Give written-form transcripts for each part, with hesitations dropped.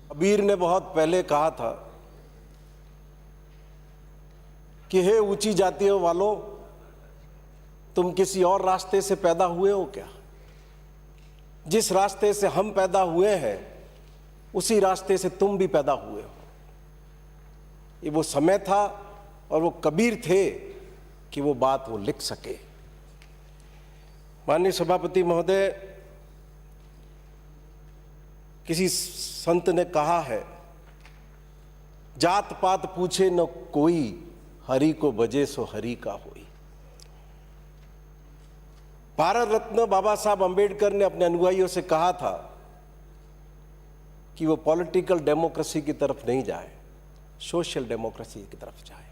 कबीर ने बहुत पहले कहा था कि हे ऊंची जातियों वालों, तुम किसी और रास्ते से पैदा हुए हो क्या? जिस रास्ते से हम पैदा हुए हैं उसी रास्ते से तुम भी पैदा हुए हो। ये वो समय था और वो कबीर थे कि वो बात वो लिख सके। माननीय सभापति महोदय, किसी संत ने कहा है, जात पात पूछे न कोई, हरि को भजे सो हरि का होई। भारत रत्न बाबा साहब अंबेडकर ने अपने अनुयायियों से कहा था कि वो पॉलिटिकल डेमोक्रेसी की तरफ नहीं जाए, सोशल डेमोक्रेसी की तरफ जाए।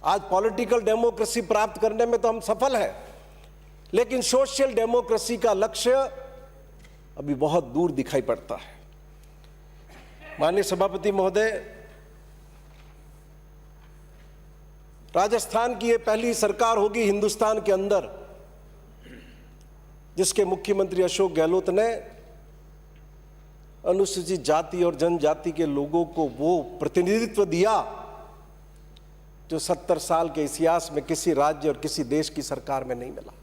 आज पॉलिटिकल डेमोक्रेसी प्राप्त करने में तो हम सफल हैं, लेकिन सोशल डेमोक्रेसी का लक्ष्य अभी बहुत दूर दिखाई पड़ता है। माननीय सभापति महोदय, राजस्थान की ये पहली सरकार होगी हिंदुस्तान के अंदर जिसके मुख्यमंत्री अशोक गहलोत ने अनुसूचित जाति और जनजाति के लोगों को वो प्रतिनिधित्व दिया जो 70 साल के इतिहास में किसी राज्य और किसी देश की सरकार में नहीं मिला।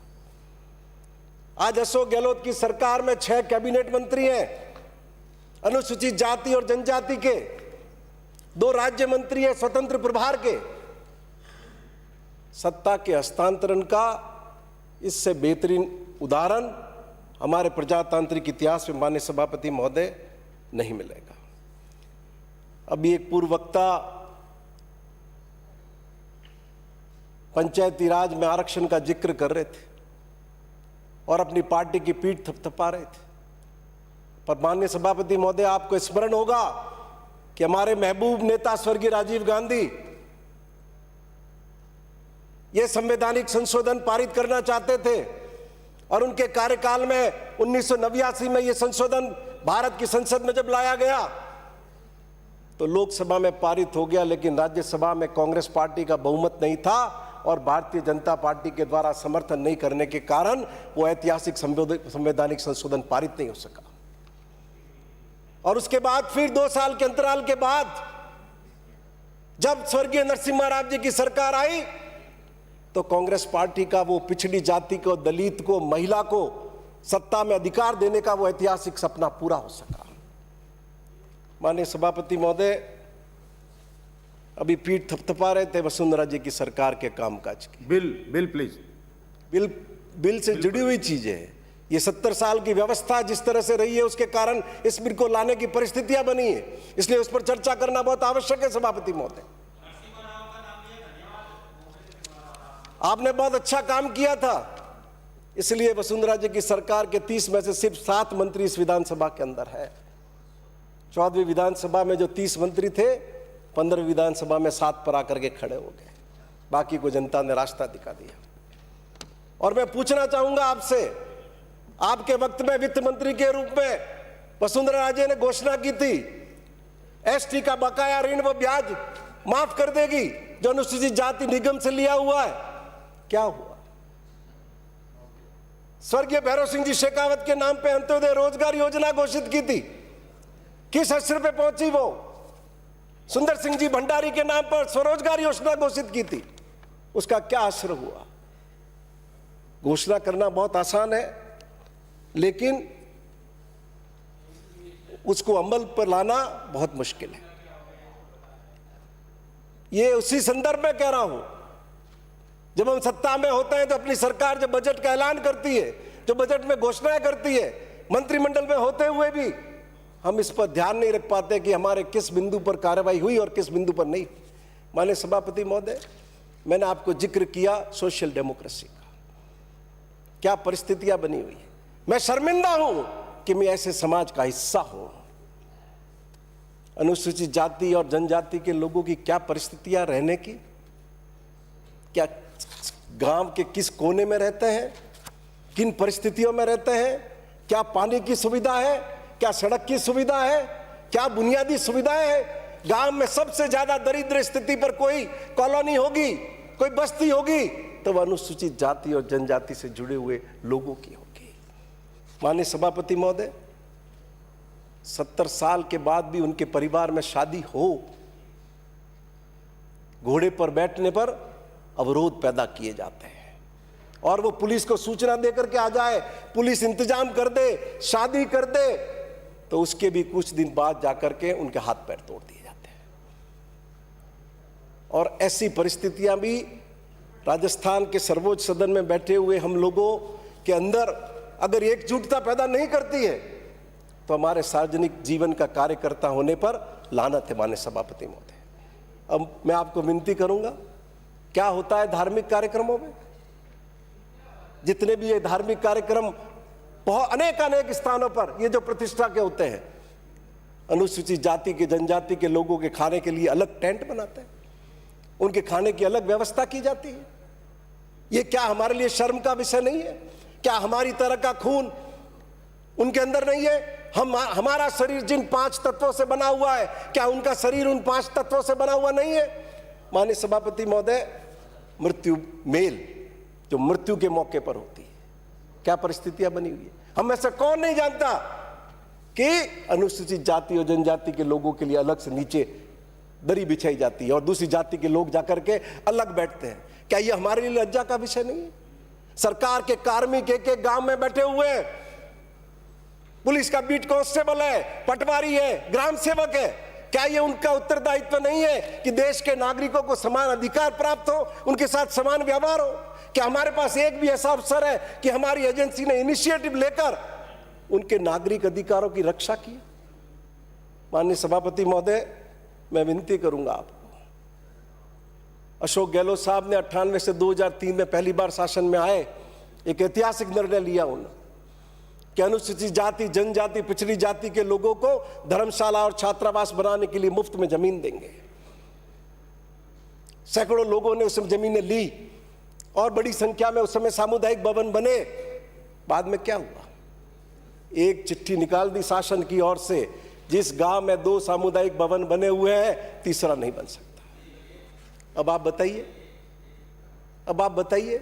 आज अशोक गहलोत की सरकार में 6 कैबिनेट मंत्री हैं अनुसूचित जाति और जनजाति के, 2 राज्य मंत्री हैं स्वतंत्र प्रभार के। सत्ता के हस्तांतरण का इससे बेहतरीन उदाहरण हमारे प्रजातांत्रिक इतिहास में माननीय सभापति महोदय नहीं मिलेगा। अभी एक पूर्व वक्ता पंचायती राज में आरक्षण का जिक्र कर रहे थे और अपनी पार्टी की पीठ थपथपा रहे थे, पर माननीय सभापति महोदय, आपको स्मरण होगा कि हमारे महबूब नेता स्वर्गीय राजीव गांधी ये संवैधानिक संशोधन पारित करना चाहते थे और उनके कार्यकाल में 1989 में ये संशोधन भारत की संसद में जब लाया गया तो लोकसभा में पारित हो गया, लेकिन राज्यसभा में कांग्रेस पार्टी का बहुमत नहीं था और भारतीय जनता पार्टी के द्वारा समर्थन नहीं करने के कारण वो ऐतिहासिक संवैधानिक संशोधन पारित नहीं हो सका। और उसके बाद फिर 2 साल के अंतराल के बाद जब स्वर्गीय नरसिम्हा राव जी की सरकार आई तो कांग्रेस पार्टी का वो पिछड़ी जाति को, दलित को, महिला को सत्ता में अधिकार देने का वो ऐतिहासिक सपना पूरा हो सका। माननीय सभापति महोदय, अभी पीठ थपथपा रहे थे वसुंधरा जी की सरकार के कामकाज की। Bill please. बिल से जुड़ी हुई चीजें हैं। ये 70 साल की व्यवस्था जिस तरह से रही है उसके कारण इस बिल को लाने की परिस्थितियां बनी है, इसलिए उस पर चर्चा करना बहुत आवश्यक है। सभापति महोदय, आपने बहुत अच्छा काम किया था, इसलिए वसुंधरा जी की सरकार के 30 में से सिर्फ 7 मंत्री इस विधानसभा के अंदर है। 14वीं विधानसभा में जो 30 मंत्री थे, 15वीं विधानसभा में 7 पर आकर के खड़े हो गए, बाकी को जनता ने रास्ता दिखा दिया। और मैं पूछना चाहूंगा आपसे, आपके वक्त में वित्त मंत्री के रूप में वसुंधरा राजे ने घोषणा की थी एसटी का बकाया ऋण व ब्याज माफ कर देगी जो अनुसूचित जाति निगम से लिया हुआ है। क्या हुआ? स्वर्गीय भैरव सिंह जी शेखावत के नाम पे अंत्योदय रोजगार योजना घोषित की थी, किस स्तर पे पहुंची वो? सुंदर सिंह जी भंडारी के नाम पर स्वरोजगार योजना घोषित की थी, उसका क्या असर हुआ? घोषणा करना बहुत आसान है, लेकिन उसको अमल पर लाना बहुत मुश्किल है। ये उसी संदर्भ में कह रहा हूं, जब हम सत्ता में होते हैं तो अपनी सरकार जब बजट का ऐलान करती है, जो बजट में घोषणाएं करती है, मंत्रिमंडल में होते हुए भी हम इस पर ध्यान नहीं रख पाते कि हमारे किस बिंदु पर कार्रवाई हुई और किस बिंदु पर नहीं। माननीय सभापति महोदय, मैंने आपको जिक्र किया सोशल डेमोक्रेसी का, क्या परिस्थितियां बनी हुई है। मैं शर्मिंदा हूं कि मैं ऐसे समाज का हिस्सा हूं। अनुसूचित जाति और जनजाति के लोगों की क्या परिस्थितियां रहने की, क्या गांव के किस कोने में रहते हैं, किन परिस्थितियों में रहते हैं, क्या पानी की सुविधा है, क्या सड़क की सुविधा है, क्या बुनियादी सुविधाएं हैं। गांव में सबसे ज्यादा दरिद्र स्थिति पर कोई कॉलोनी होगी, कोई बस्ती होगी तो वह अनुसूचित जाति और जनजाति से जुड़े हुए लोगों की होगी। माननीय सभापति महोदय, 70 साल के बाद भी उनके परिवार में शादी हो, घोड़े पर बैठने पर अवरोध पैदा किए जाते हैं और वो पुलिस को सूचना देकर के आ जाए, पुलिस इंतजाम कर दे, शादी कर दे, तो उसके भी कुछ दिन बाद जाकर के उनके हाथ पैर तोड़ दिए जाते हैं। और ऐसी परिस्थितियां भी राजस्थान के सर्वोच्च सदन में बैठे हुए हम लोगों के अंदर अगर एकजुटता पैदा नहीं करती है तो हमारे सार्वजनिक जीवन का कार्यकर्ता होने पर लानत है माननीय सभापति महोदय। अब मैं आपको विनती करूंगा, क्या होता है धार्मिक कार्यक्रमों में, जितने भी ये धार्मिक कार्यक्रम बहुत अनेक स्थानों पर ये जो प्रतिष्ठा के होते हैं, अनुसूचित जाति के जनजाति के लोगों के खाने के लिए अलग टेंट बनाते हैं, उनके खाने की अलग व्यवस्था की जाती है। ये क्या हमारे लिए शर्म का विषय नहीं है? क्या हमारी तरह का खून उनके अंदर नहीं है? हमारा शरीर जिन 5 तत्वों से बना हुआ है, क्या उनका शरीर उन 5 तत्वों से बना हुआ नहीं है? माननीय सभापति महोदय, मृत्यु मेल जो मृत्यु के मौके पर होती है, क्या परिस्थितियां बनी हुई है। हम में से कौन नहीं जानता कि अनुसूचित जाति और जनजाति के लोगों के लिए अलग से नीचे दरी बिछाई जाती है और दूसरी जाति के लोग जाकर के अलग बैठते हैं। क्या ये हमारे लिए लज्जा का विषय नहीं है? सरकार के कार्मिक एक गांव में बैठे हुए हैं, पुलिस का बीट कांस्टेबल है, पटवारी है, ग्राम सेवक है, क्या ये उनका उत्तरदायित्व नहीं है कि देश के नागरिकों को समान अधिकार प्राप्त हो, उनके साथ समान व्यवहार हो? क्या हमारे पास एक भी ऐसा अवसर है कि हमारी एजेंसी ने इनिशिएटिव लेकर उनके नागरिक अधिकारों की रक्षा की? माननीय सभापति महोदय, मैं विनती करूंगा आपको, अशोक गहलोत साहब ने 98 से 2003 में पहली बार शासन में आए, एक ऐतिहासिक निर्णय लिया उन्होंने कि अनुसूचित जाति, जनजाति, पिछड़ी जाति के लोगों को धर्मशाला और छात्रावास बनाने के लिए मुफ्त में जमीन देंगे। सैकड़ों लोगों ने उस जमीनें ली और बड़ी संख्या में उस समय सामुदायिक भवन बने। बाद में क्या हुआ? एक चिट्ठी निकाल दी शासन की ओर से, जिस गांव में 2 सामुदायिक भवन बने हुए हैं, तीसरा नहीं बन सकता। अब आप बताइए,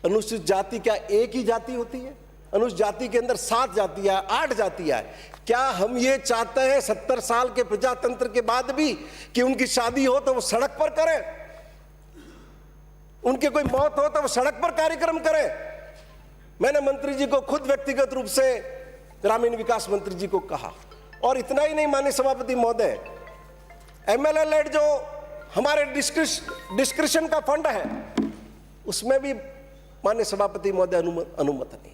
अनुसूचित जाति क्या एक ही जाति होती है? अनुसूचित जाति के अंदर 7 जातियां, 8 जातियां हैं। क्या हम ये चाहते हैं 70 साल के प्रजातंत्र के बाद भी कि उनकी शादी हो तो वो सड़क पर करें, उनके कोई मौत हो तो वो सड़क पर कार्यक्रम करें? मैंने मंत्री जी को खुद व्यक्तिगत रूप से, ग्रामीण विकास मंत्री जी को कहा। और इतना ही नहीं माननीय सभापति महोदय, एमएलए लेड जो हमारे डिस्क्रिप्शन का फंड है, उसमें भी माननीय सभापति महोदय अनुमति नहीं है।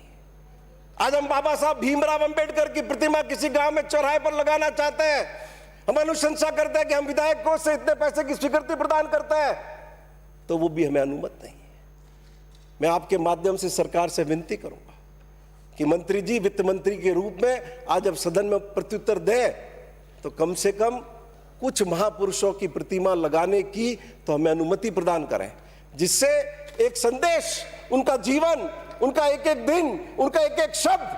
आज हम बाबा साहब भीमराव अंबेडकर की प्रतिमा किसी गांव में चौराहे पर लगाना चाहते हैं, हम अनुशंसा करते हैं कि हम विधायक कोष से इतने पैसे की स्वीकृति प्रदान करते हैं, तो वो भी हमें अनुमति नहीं है। मैं आपके माध्यम से सरकार से विनती करूंगा कि मंत्री जी, वित्त मंत्री के रूप में आज जब सदन में प्रत्युत्तर दें तो कम से कम कुछ महापुरुषों की प्रतिमा लगाने की तो हमें अनुमति प्रदान करें, जिससे एक संदेश, उनका जीवन, उनका एक एक दिन, उनका एक एक शब्द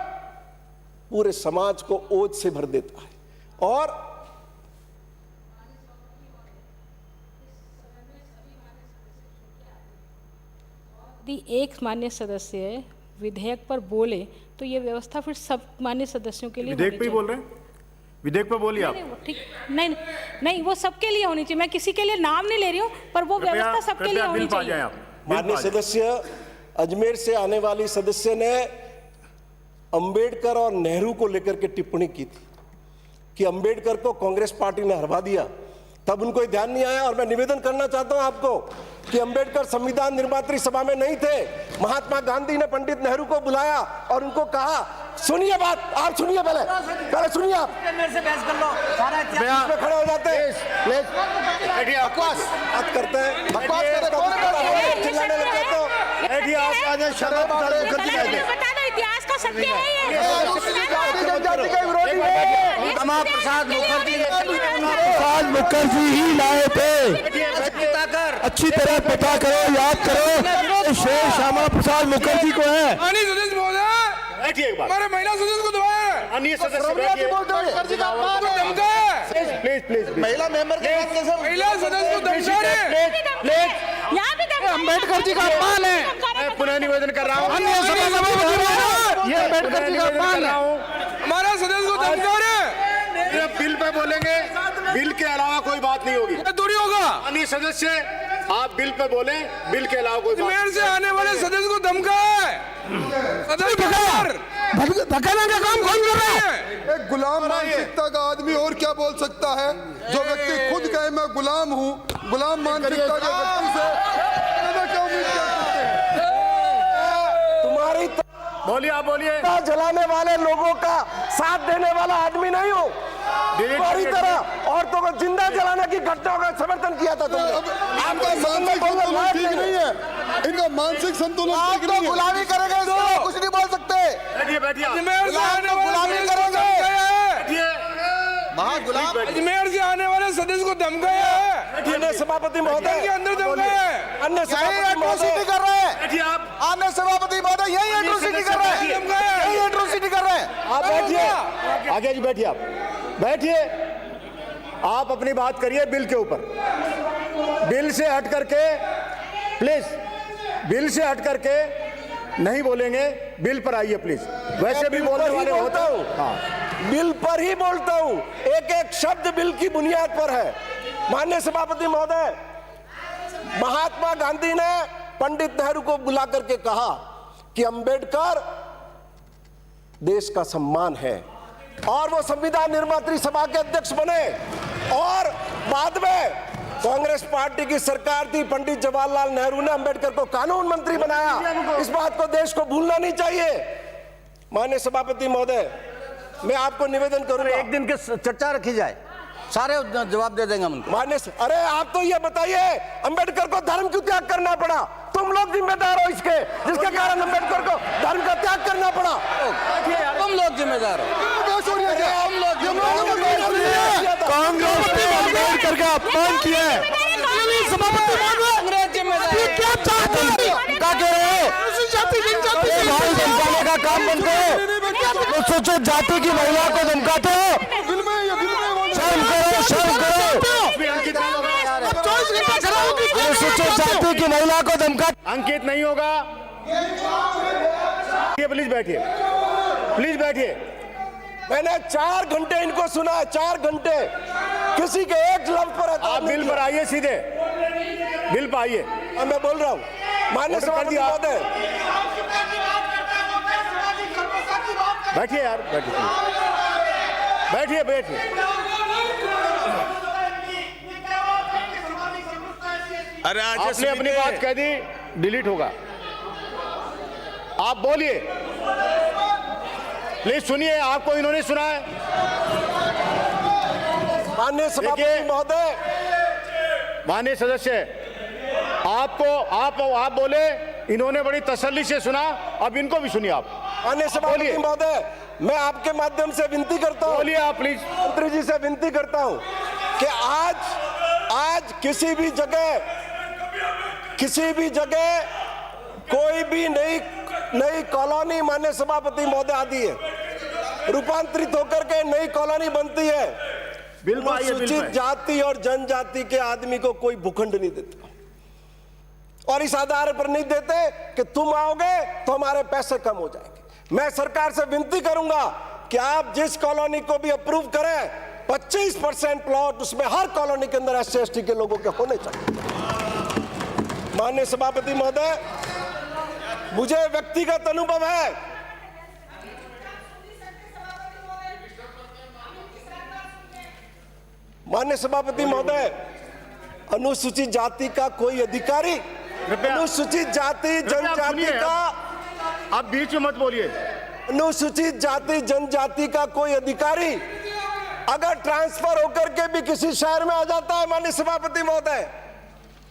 पूरे समाज को ओज से भर देता है। और यदि एक मान्य सदस्य विधेयक पर बोले तो ये व्यवस्था फिर सब मान्य सदस्यों के लिए विधेयक पे ही बोल रहे हैं, विधेयक पे बोलिए आप। ठीक, नहीं, वो सबके लिए होनी चाहिए। मैं किसी के लिए नाम नहीं ले रही हूँ, पर वो व्यवस्था सबके लिए होनी चाहिए। माननीय सदस्य, अजमेर से आने वाली सदस्य ने अंबेडकर और नेहरू को लेकर के टिप्पणी की थी कि अंबेडकर को कांग्रेस पार्टी ने हरवा दिया, तब उनको ध्यान नहीं आया। और मैं निवेदन करना चाहता हूं आपको कि अंबेडकर संविधान निर्मात्री सभा में नहीं थे, महात्मा गांधी ने पंडित नेहरू को बुलाया और उनको कहा, सुनिए बात, आप सुनिए, पहले सुनिए, आप मेरे से बहस कर लो, सारा पे खड़े हो जाते हैं, बकवास करते हैं, बकवास चिल्लाने लग जाते हो। इतिहास का सत्य है ये। प्रसाद मुखर्जी ही लाए थे। अच्छी तरह पता करो, याद करो, शेर श्यामा प्रसाद मुखर्जी को है। हमारे महिला सदस्य को दबाया, प्लीज महिला मेंबर महिला सदस्य को धमका अम्बेडकर जी का अपमान है। पुनः निवेदन कर रहा हूँ, ये अम्बेडकर जी का अपमान है। हमारा सदस्य को धमका रहे। पे बोलेंगे, बिल के अलावा कोई बात नहीं होगी। थोड़ी होगा। माननीय सदस्य, आप बिल पे बोलें, बिल के अलावा कोई बात अजमेर से आने वाले सदस्य को धमका है। धक्काने का काम कौन कर रहा है? एक गुलाम मानसिकता का आदमी और क्या बोल सकता है? जो व्यक्ति खुद कहे मैं गुलाम हूँ, गुलाम मानसिकता के व्यक्ति से क्या उम्मीद कर सकते हैं? तुम्हारी बोलिए, आप बोलिए। जलाने वाले लोगों का साथ देने वाला आदमी नहीं हो। तुम्हारी तरह औरतों को जिंदा जलाने की घटनाओं का समर्थन किया था तुमने। इनका मानसिक संतुलन ठीक नहीं है, इनका मानसिक संतुलन ठीक नहीं है। गुलामी करेंगे, कुछ नहीं बोल सकते। बैठिए, बैठिए। अजमेर से आने वाले सदस्य को धमकाया है। अजमेर से आने वाले सदस्य को धमकाया है। अन्य सभापति महोदय के अंदर धमकाया है। अन्य सभापति महोदय कर रहे हैं। बैठिए आप। अन्य सभापति महोदय यही एट्रोसिटी कर रहे हैं, यही एट्रोसिटी कर रहे हैं। आप बैठिए। आगे जी बैठिए, आप बैठिए। आप अपनी बात करिए बिल के ऊपर। बिल से हट करके प्लीज, बिल से हट करके नहीं बोलेंगे। बिल पर आइए प्लीज। वैसे भी बोलने वाले होता हूँ। हाँ, बिल पर ही बोलता हूँ। एक एक शब्द बिल की बुनियाद पर है। माननीय सभापति महोदय, महात्मा गांधी ने पंडित नेहरू को बुला करके कहा कि अंबेडकर देश का सम्मान है, और वो संविधान निर्मात्री सभा के अध्यक्ष बने। और बाद में कांग्रेस पार्टी की सरकार थी, पंडित जवाहरलाल नेहरू ने अंबेडकर को कानून मंत्री बनाया। इस बात को देश को भूलना नहीं चाहिए। माननीय सभापति महोदय, मैं आपको निवेदन करूंगा, एक दिन की चर्चा रखी जाए, सारे जवाब दे देंगे हम उनको। अरे आप तो ये बताइए, अंबेडकर को धर्म क्यों त्याग करना पड़ा? तुम लोग जिम्मेदार हो इसके, जिसके कारण अंबेडकर को धर्म का त्याग करना पड़ा। तुम लोग जिम्मेदार हो। कांग्रेस ने अंबेडकर का अपमान किया है। सभापति अंग्रेज जिम्मेदार ये क्या चाहते हैं? क्या कह रहे हो? भाई धमकाने का काम बनते हो। सोचो, जाति की महिला को धमकाते हो। शर्म करो, शर्म करो। सोचो, जाति की महिला को धमका। अंकित नहीं होगा। प्लीज बैठिए, प्लीज बैठिए। मैंने 4 घंटे इनको सुना, 4 घंटे किसी के एक लफ्ज पर आप बिल पर आइए, सीधे बिल पर आइए। मैं बोल रहा हूँ माननीय सभापति महोदय, बैठिए यार, बैठिए, बैठिए, बैठिए। अरे आपने अपनी बात कह दी, डिलीट होगा। आप बोलिए, प्लीज सुनिए। आपको इन्होंने सुना है। माननीय सभापति महोदय, माननीय सदस्य, आपको आप बोले, इन्होंने बड़ी तसल्ली से सुना, अब इनको भी सुनिए आप। माननीय सभापति महोदय, मैं आपके माध्यम से विनती करता हूँ, बोलिए आप प्लीज। मंत्री जी से विनती करता हूँ कि आज किसी भी जगह कोई भी नई कॉलोनी माननीय सभापति महोदय आती है, रूपांतरित होकर के नई कॉलोनी बनती है। अनुसूचित जाति और जनजाति के आदमी को कोई भूखंड नहीं देता, और इस आधार पर नहीं देते कि तुम आओगे तो हमारे पैसे कम हो जाएंगे। मैं सरकार से विनती करूंगा कि आप जिस कॉलोनी को भी अप्रूव करें, 25% प्लॉट उसमें हर कॉलोनी के अंदर SC/ST के लोगों के होने चाहिए। माननीय सभापति महोदय, मुझे व्यक्तिगत अनुभव है। माननीय सभापति महोदय, अनुसूचित जाति का कोई अधिकारी, अनुसूचित जाति जनजाति का, आप बीच में मत बोलिए। अनुसूचित जाति जनजाति का कोई अधिकारी अगर ट्रांसफर होकर के भी किसी शहर में आ जाता है माननीय सभापति महोदय,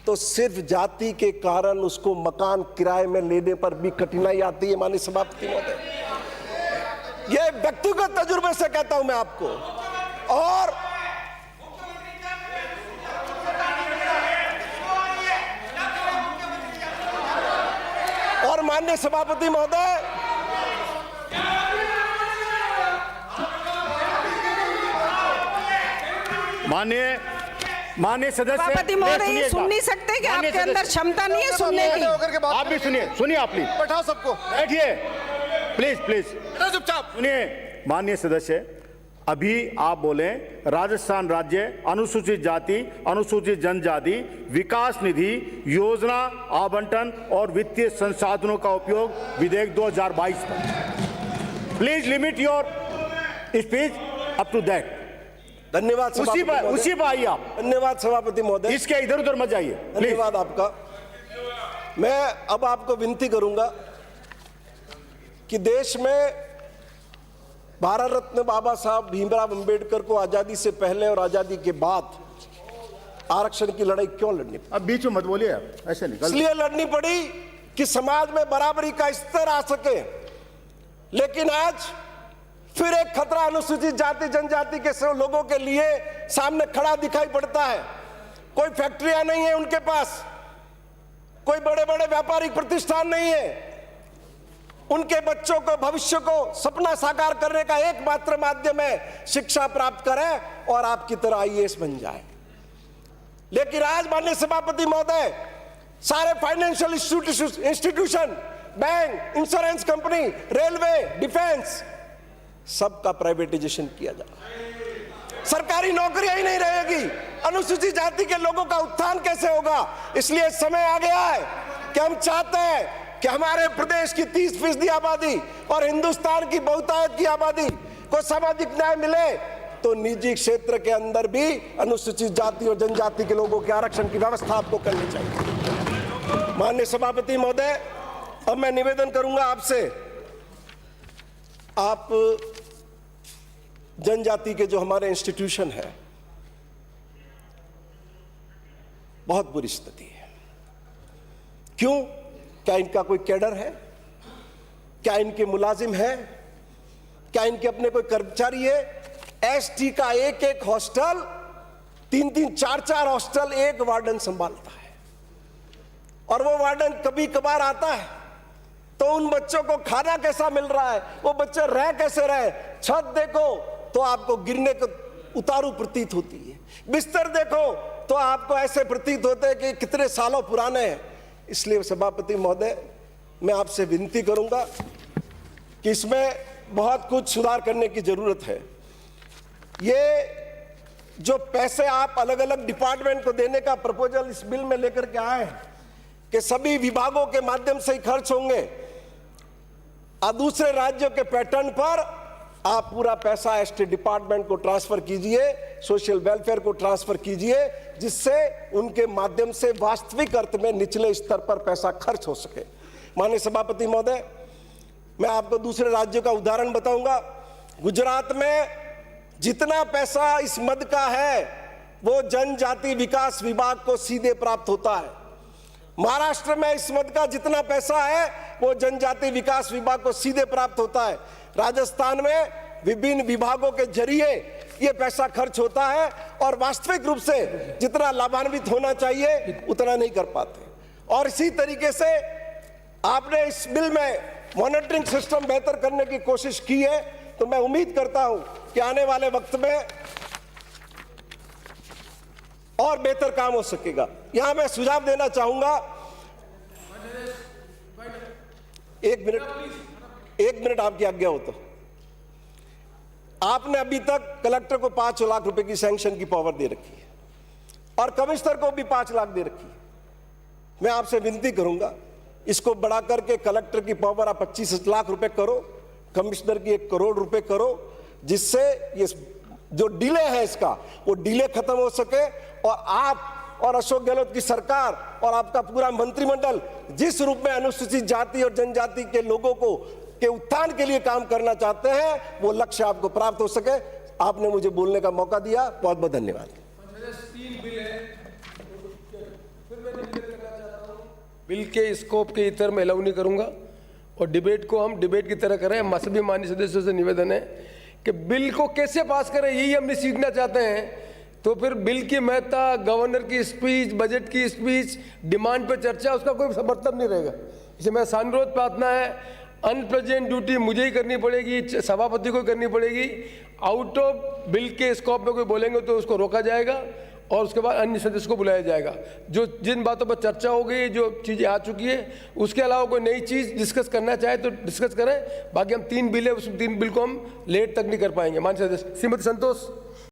तो सिर्फ जाति के कारण उसको मकान किराए में लेने पर भी कठिनाई आती है। माननीय सभापति महोदय, यह व्यक्तिगत तजुर्बे से कहता हूं मैं आपको। और माननीय सभापति महोदय, माननीय सदस्य, सभापति महोदय, सुन नहीं सकते कि आपके अंदर क्षमता नहीं है सुनने की? आप भी सुनिए आप प्लीज। बैठा सबको, बैठिए प्लीज, प्लीज चुपचाप सुनिए। माननीय सदस्य, अभी आप बोले राजस्थान राज्य अनुसूचित जाति अनुसूचित जनजाति विकास निधि योजना आवंटन और वित्तीय संसाधनों का उपयोग विधेयक 2022 पर। Please limit your speech up to that. धन्यवाद उसी पर आइए आप। धन्यवाद सभापति महोदय, इसके इधर उधर मत जाइए। धन्यवाद आपका। मैं अब आपको विनती करूंगा कि देश में भारत रत्न बाबा साहब भीमराव अंबेडकर को आजादी से पहले और आजादी के बाद आरक्षण की लड़ाई क्यों लड़नी पड़ी? अब बीच में मत बोलिए आप, ऐसे नहीं। इसलिए लड़नी पड़ी कि समाज में बराबरी का स्तर आ सके। लेकिन आज फिर एक खतरा अनुसूचित जाति जनजाति के लोगों के लिए सामने खड़ा दिखाई पड़ता है। कोई फैक्ट्रियां नहीं है उनके पास, कोई बड़े बड़े व्यापारिक प्रतिष्ठान नहीं है। उनके बच्चों को भविष्य को सपना साकार करने का एकमात्र माध्यम है शिक्षा प्राप्त करें और आपकी तरह IAS बन जाए। लेकिन आज माननीय सभापति महोदय, सारे financial institution, bank, insurance company, railway, defence, सबका प्राइवेटाइजेशन किया जा रहा है। सरकारी नौकरियां ही नहीं रहेगी। अनुसूचित जाति के लोगों का उत्थान कैसे होगा? इसलिए समय आ गया है कि हम चाहते हैं कि हमारे प्रदेश की 30% आबादी और हिंदुस्तान की बहुतायत की आबादी को सामाजिक न्याय मिले, तो निजी क्षेत्र के अंदर भी अनुसूचित जाति और जनजाति के लोगों के आरक्षण की व्यवस्था आपको करनी चाहिए। माननीय सभापति महोदय, अब मैं निवेदन करूंगा आपसे, आप जनजाति के जो हमारे इंस्टीट्यूशन है, बहुत बुरी स्थिति है। क्यों? क्या इनका कोई कैडर है? क्या इनके मुलाजिम है? क्या इनके अपने कोई कर्मचारी है? ST का एक एक हॉस्टल, 3-3, 4-4 हॉस्टल एक वार्डन संभालता है, और वो वार्डन कभी कभार आता है तो उन बच्चों को खाना कैसा मिल रहा है, वो बच्चे रह कैसे रहे? छत देखो तो आपको गिरने को उतारू प्रतीत होती है, बिस्तर देखो तो आपको ऐसे प्रतीत होते हैं कि कितने सालों पुराने हैं। इसलिए सभापति महोदय, मैं आपसे विनती करूंगा कि इसमें बहुत कुछ सुधार करने की जरूरत है। ये जो पैसे आप अलग अलग डिपार्टमेंट को देने का प्रपोजल इस बिल में लेकर के आए हैं कि सभी विभागों के माध्यम से ही खर्च होंगे, और दूसरे राज्यों के पैटर्न पर आप पूरा पैसा ST डिपार्टमेंट को ट्रांसफर कीजिए, सोशल वेलफेयर को ट्रांसफर कीजिए, जिससे उनके माध्यम से वास्तविक अर्थ में निचले स्तर पर पैसा खर्च हो सके। माननीय सभापति महोदय, मैं आपको दूसरे राज्यों का उदाहरण बताऊंगा। गुजरात में जितना पैसा इस मद का है वो जनजाति विकास विभाग को सीधे प्राप्त होता है। महाराष्ट्र में इस मद का जितना पैसा है वो जनजाति विकास विभाग को सीधे प्राप्त होता है। राजस्थान में विभिन्न विभागों के जरिए ये पैसा खर्च होता है, और वास्तविक रूप से जितना लाभान्वित होना चाहिए उतना नहीं कर पाते। और इसी तरीके से आपने इस बिल में मॉनिटरिंग सिस्टम बेहतर करने की कोशिश की है, तो मैं उम्मीद करता हूं कि आने वाले वक्त में और बेहतर काम हो सकेगा। यहां मैं सुझाव देना चाहूंगा, एक मिनट आपकी आज्ञा हो तो। आपने अभी तक कलेक्टर को 5 लाख रुपए की सैंक्शन की पावर दे रखी है, और कमिश्नर को भी 5 लाख दे रखी है। मैं आपसे विनती करूंगा, इसको बढ़ा करके कलेक्टर की पावर आप 25 लाख रुपए करो, कमिश्नर की 1 करोड़ रुपए करो, जिससे ये जो डिले है इसका वो डिले खत्म हो सके, और आप और अशोक गहलोत की सरकार और आपका पूरा मंत्रिमंडल जिस रूप में अनुसूचित जाति और जनजाति के लोगों को के उत्थान के लिए काम करना चाहते हैं, वो लक्ष्य आपको प्राप्त हो सके। आपने मुझे बोलने का मौका दिया, बहुत बहुत धन्यवाद। 3 बिल है, फिर मैं निवेदन करना चाहता हूं, बिल के स्कोप के इतर में अलाउ नहीं करूंगा, और डिबेट को हम डिबेट की तरह करें। मसभी माननीय सदस्यों से निवेदन है कि बिल को कैसे पास करें, यही हम सीखना चाहते हैं। तो फिर बिल की महत्ता, गवर्नर की स्पीच, बजट की स्पीच, डिमांड पे चर्चा, उसका कोई मतलब नहीं रहेगा। इसलिए मेरा अनुरोध प्रार्थना है, अनप्रेजेंट ड्यूटी मुझे ही करनी पड़ेगी, सभापति को करनी पड़ेगी। आउट ऑफ बिल के स्कोप में कोई बोलेंगे तो उसको रोका जाएगा, और उसके बाद अन्य सदस्य को बुलाया जाएगा। जो जिन बातों पर चर्चा हो गई, जो चीज़ें आ चुकी है, उसके अलावा कोई नई चीज़ डिस्कस करना चाहे तो डिस्कस करें। बाकी हम 3 बिल है, उस 3 बिल को हम लेट तक नहीं कर पाएंगे। माननीय सदस्य श्रीमती संतोष।